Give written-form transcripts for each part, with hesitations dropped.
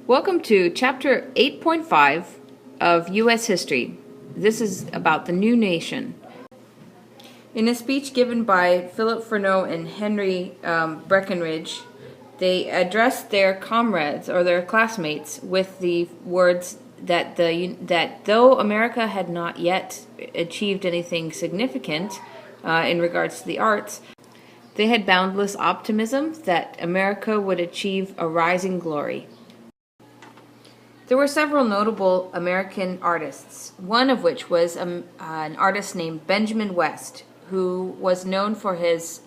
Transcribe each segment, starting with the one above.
Welcome to Chapter 8.5 of U.S. History. This is about the new nation. In a speech given by Philip Freneau and Henry Breckinridge, they addressed their comrades or their classmates with the words that though America had not yet achieved anything significant in regards to the arts, they had boundless optimism that America would achieve a rising glory. There were several notable American artists, one of which was an artist named Benjamin West, who was known for his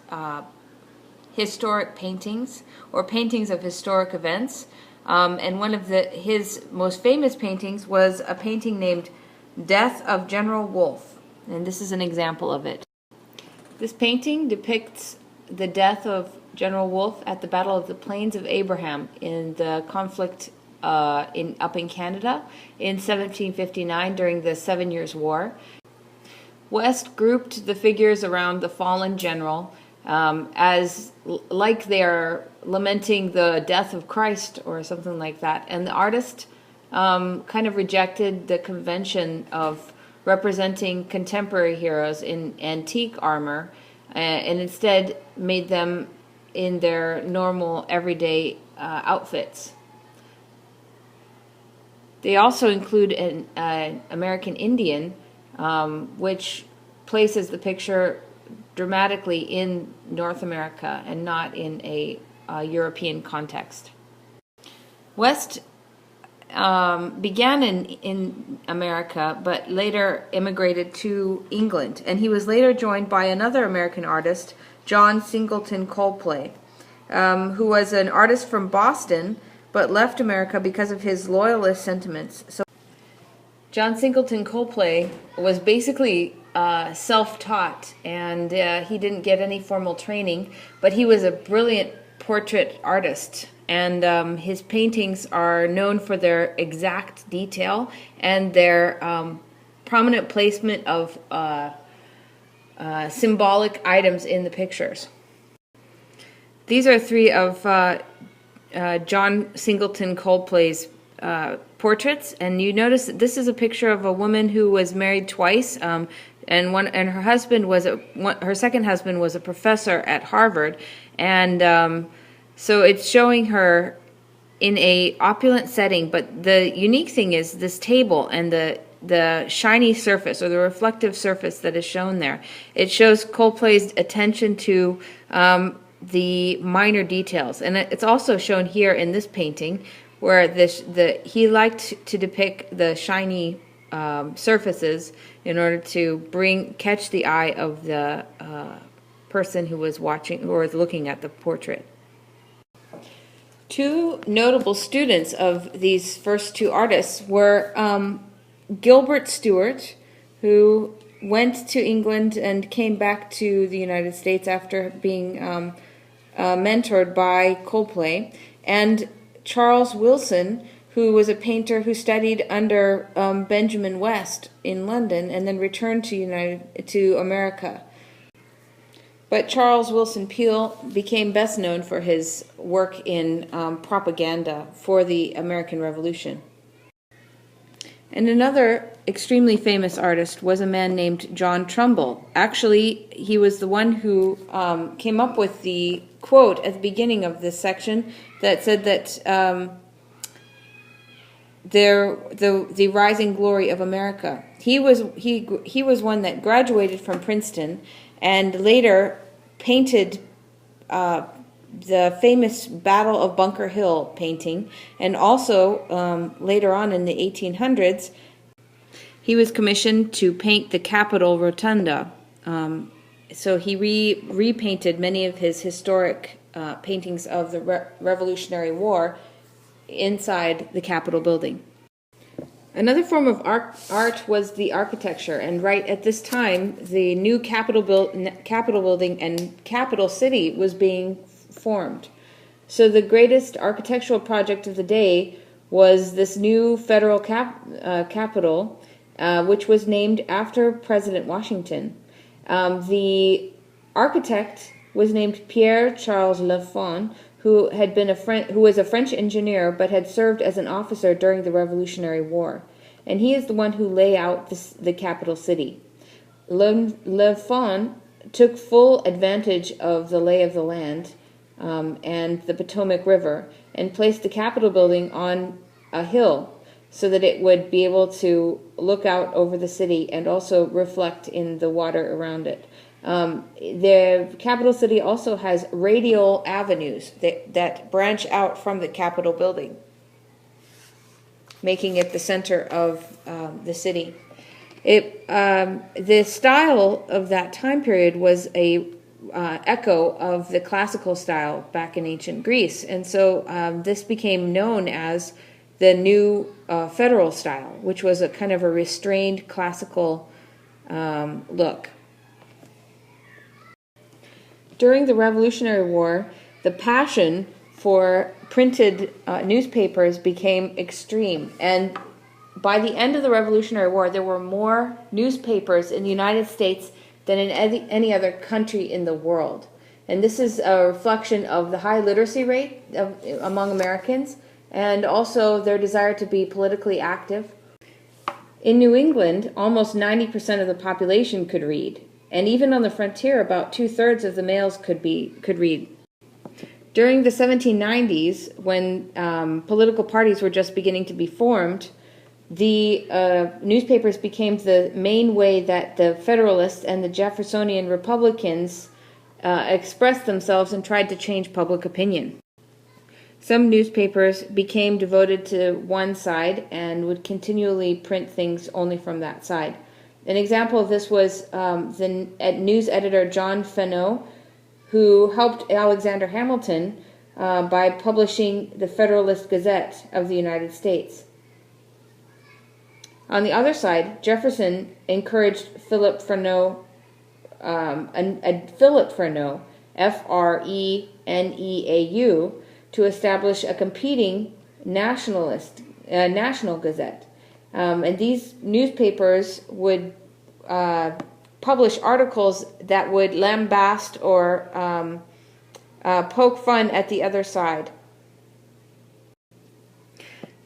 historic paintings, or paintings of historic events. And one of his most famous paintings was a painting named Death of General Wolfe, and this is an example of it. This painting depicts the death of General Wolfe at the Battle of the Plains of Abraham in the conflict up in Canada in 1759 during the 7 Years' War. West grouped the figures around the fallen general as like they are lamenting the death of Christ or something like that. And the artist kind of rejected the convention of representing contemporary heroes in antique armor and instead made them in their normal everyday outfits. They also include an American Indian, which places the picture dramatically in North America and not in a European context. West began in America, but later immigrated to England, and he was later joined by another American artist, John Singleton Coldplay, who was an artist from Boston, but left America because of his loyalist sentiments. So John Singleton Coldplay was basically self-taught, and he didn't get any formal training, but he was a brilliant portrait artist, and his paintings are known for their exact detail and their prominent placement of symbolic items in the pictures. These are three of John Singleton Coldplay's portraits, and you notice that this is a picture of a woman who was married twice, and her husband was her second husband was a professor at Harvard, and so it's showing her in a opulent setting. But the unique thing is this table and the shiny surface or the reflective surface that is shown there. It shows Coldplay's attention to the minor details, and it's also shown here in this painting, where he liked to depict the shiny surfaces in order to catch the eye of the person who was watching or was looking at the portrait. Two notable students of these first two artists were Gilbert Stuart, who went to England and came back to the United States after being mentored by Coldplay, and Charles Wilson, who was a painter who studied under Benjamin West in London and then returned to America. But Charles Willson Peale became best known for his work in propaganda for the American Revolution. And another extremely famous artist was a man named John Trumbull. Actually, he was the one who came up with the quote at the beginning of this section that said that the rising glory of America. He was one that graduated from Princeton and later painted the famous Battle of Bunker Hill painting, and also later on in the 1800s, he was commissioned to paint the Capitol Rotunda. So he repainted many of his historic paintings of the Revolutionary War inside the Capitol building. Another form of art was the architecture, and right at this time, the new Capitol building and Capitol City was being formed. So the greatest architectural project of the day was this new federal Capitol, which was named after President Washington. The architect was named Pierre Charles Lafon, who was a French engineer but had served as an officer during the Revolutionary War, and he is the one who laid out the capital city. Le Fon took full advantage of the lay of the land and the Potomac River and placed the Capitol building on a hill so that it would be able to look out over the city and also reflect in the water around it. The capital city also has radial avenues that branch out from the Capitol building, making it the center of the city. The style of that time period was a echo of the classical style back in ancient Greece, and so this became known as the new federal style, which was a kind of a restrained classical look. During the Revolutionary War, the passion for printed newspapers became extreme, and by the end of the Revolutionary War, there were more newspapers in the United States than in any other country in the world. And this is a reflection of the high literacy rate among Americans and also their desire to be politically active. In New England, almost 90% of the population could read, and even on the frontier, about 2/3 of the males could read. During the 1790s, when political parties were just beginning to be formed, the newspapers became the main way that the Federalists and the Jeffersonian Republicans expressed themselves and tried to change public opinion. Some newspapers became devoted to one side and would continually print things only from that side. An example of this was the news editor John Fenno, who helped Alexander Hamilton by publishing the Federalist Gazette of the United States. On the other side, Jefferson encouraged Philip Freneau, Freneau, to establish a competing national gazette. And these newspapers would publish articles that would lambast or poke fun at the other side.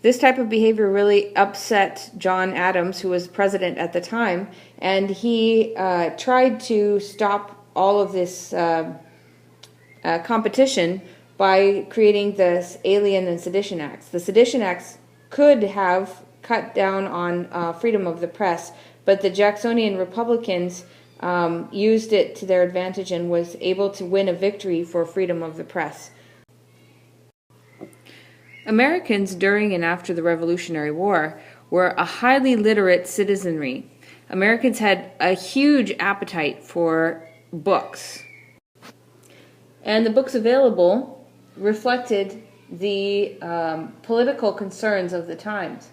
This type of behavior really upset John Adams, who was president at the time, and he tried to stop all of this competition by creating the Alien and Sedition Acts. The Sedition Acts could have cut down on freedom of the press, but the Jacksonian Republicans used it to their advantage and was able to win a victory for freedom of the press. Americans during and after the Revolutionary War were a highly literate citizenry. Americans had a huge appetite for books, and the books available reflected the political concerns of the times.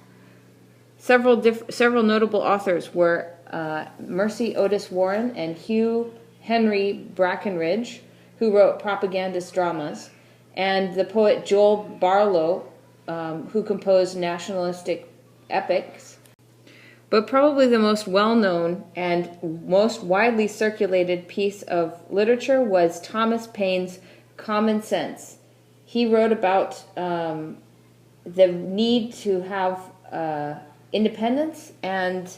Several notable authors were Mercy Otis Warren and Hugh Henry Brackenridge, who wrote propagandist dramas, and the poet Joel Barlow, who composed nationalistic epics. But probably the most well-known and most widely circulated piece of literature was Thomas Paine's Common Sense. He wrote about the need to have independence, and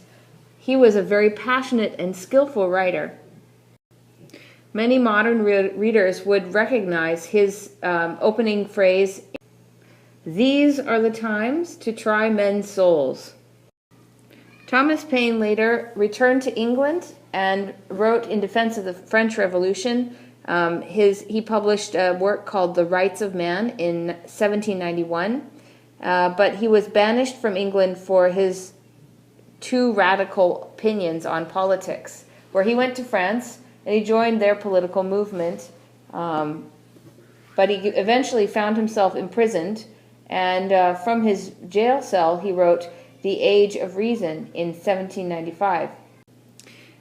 he was a very passionate and skillful writer. Many modern readers would recognize his opening phrase, "These are the times to try men's souls." Thomas Paine later returned to England and wrote in defense of the French Revolution. He published a work called The Rights of Man in 1791, but he was banished from England for his too radical opinions on politics, where he went to France and he joined their political movement, but he eventually found himself imprisoned, and from his jail cell he wrote The Age of Reason in 1795.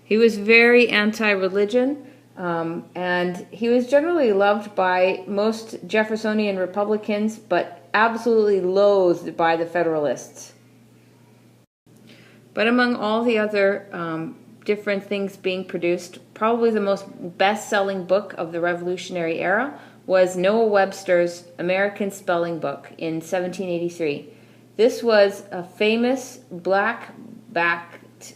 He was very anti-religion, and he was generally loved by most Jeffersonian Republicans, but absolutely loathed by the Federalists. But among all the other different things being produced, probably the most best-selling book of the Revolutionary era was Noah Webster's American Spelling Book in 1783. This was a famous black-backed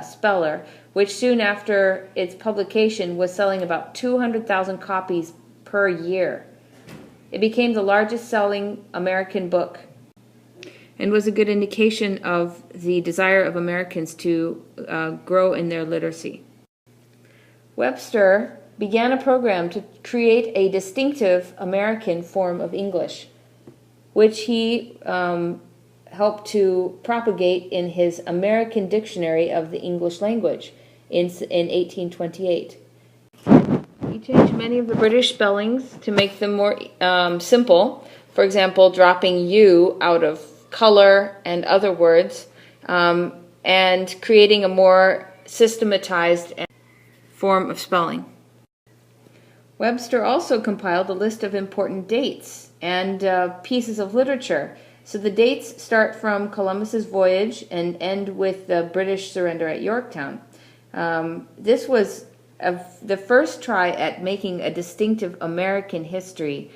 speller, which soon after its publication was selling about 200,000 copies per year. It became the largest selling American book and was a good indication of the desire of Americans to grow in their literacy. Webster began a program to create a distinctive American form of English, which he helped to propagate in his American Dictionary of the English Language in 1828. He changed many of the British spellings to make them more simple. For example, dropping U out of color and other words, and creating a more systematized form of spelling. Webster also compiled a list of important dates and pieces of literature. So the dates start from Columbus's voyage and end with the British surrender at Yorktown. This was the first try at making a distinctive American history.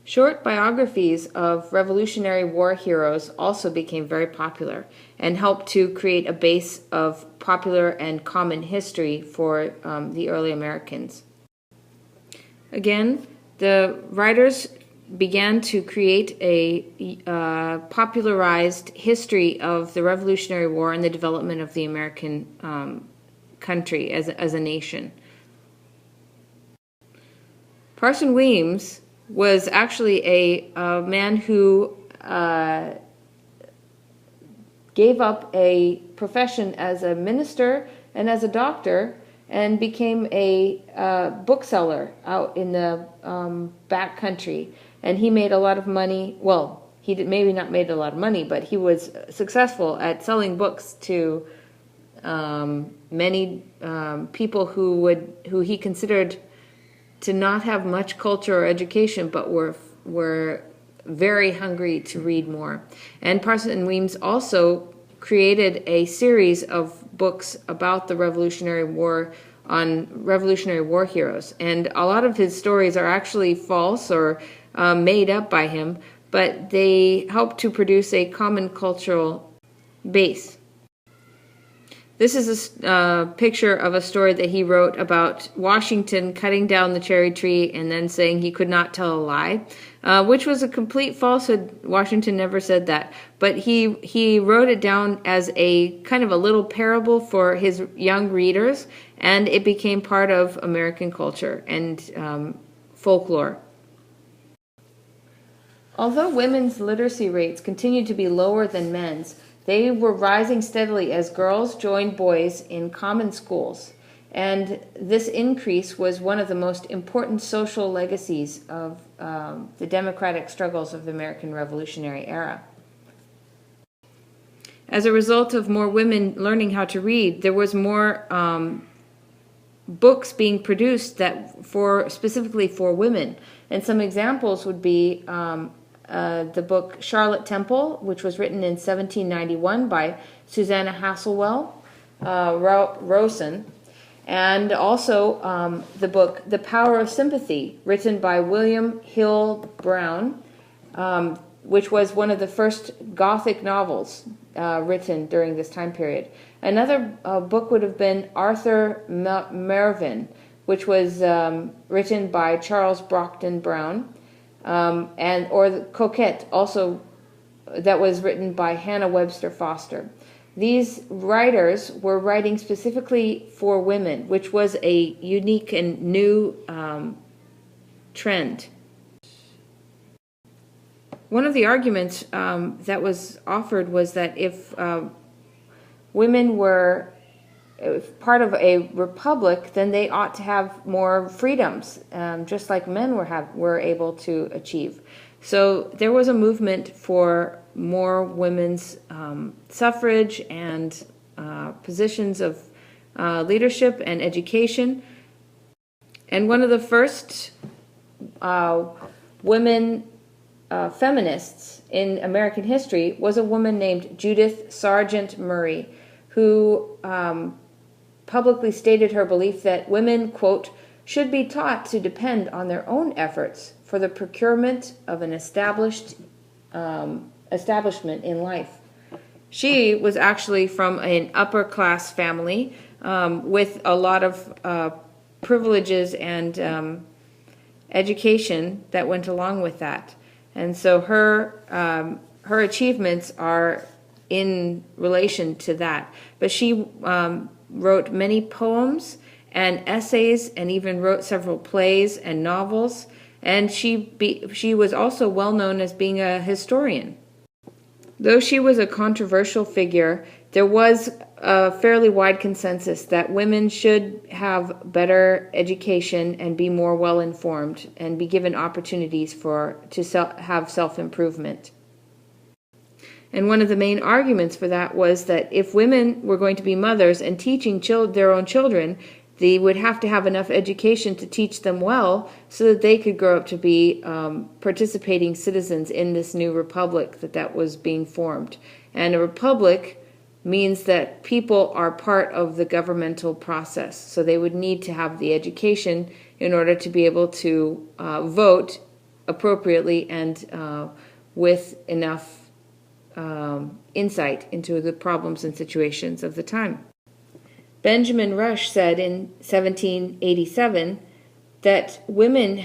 Short biographies of Revolutionary War heroes also became very popular and helped to create a base of popular and common history for the early Americans. Again, the writers began to create a popularized history of the Revolutionary War and the development of the American country as a nation. Parson Weems was actually a man who gave up a profession as a minister and as a doctor and became a bookseller out in the back country. And he made a lot of money. Well, he maybe not made a lot of money, but he was successful at selling books to many people who he considered to not have much culture or education, but were very hungry to read more. And Parson Weems also created a series of books about the Revolutionary War on Revolutionary War heroes. And a lot of his stories are actually false or made up by him, but they help to produce a common cultural base. This is a picture of a story that he wrote about Washington cutting down the cherry tree and then saying he could not tell a lie, which was a complete falsehood. Washington never said that. But he wrote it down as a kind of a little parable for his young readers, and it became part of American culture and folklore. Although women's literacy rates continued to be lower than men's, they were rising steadily as girls joined boys in common schools, and this increase was one of the most important social legacies of the democratic struggles of the American Revolutionary era. As a result of more women learning how to read, there was more books being produced that specifically for women, and some examples would be the book Charlotte Temple, which was written in 1791 by Susanna Hasselwell Rosen, and also the book The Power of Sympathy, written by William Hill Brown, which was one of the first Gothic novels written during this time period. Another book would have been Arthur Mervyn, which was written by Charles Brockden Brown, or the Coquette, also that was written by Hannah Webster Foster. These writers were writing specifically for women, which was a unique and new trend. One of the arguments that was offered was that if women were part of a republic, then they ought to have more freedoms, just like men were able to achieve. So there was a movement for more women's suffrage and positions of leadership and education. And one of the first women feminists in American history was a woman named Judith Sargent Murray, who publicly stated her belief that women, quote, should be taught to depend on their own efforts for the procurement of an establishment in life. She was actually from an upper class family with a lot of privileges and education that went along with that. And so her achievements are in relation to that. But she wrote many poems and essays and even wrote several plays and novels. And she was also well known as being a historian. Though she was a controversial figure, there was a fairly wide consensus that women should have better education and be more well-informed and be given opportunities to have self-improvement. And one of the main arguments for that was that if women were going to be mothers and teaching their own children, they would have to have enough education to teach them well so that they could grow up to be participating citizens in this new republic that was being formed. And a republic means that people are part of the governmental process. So they would need to have the education in order to be able to vote appropriately and with enough insight into the problems and situations of the time. Benjamin Rush said in 1787 that women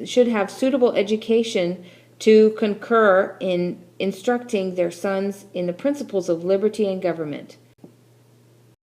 should have suitable education to concur in instructing their sons in the principles of liberty and government.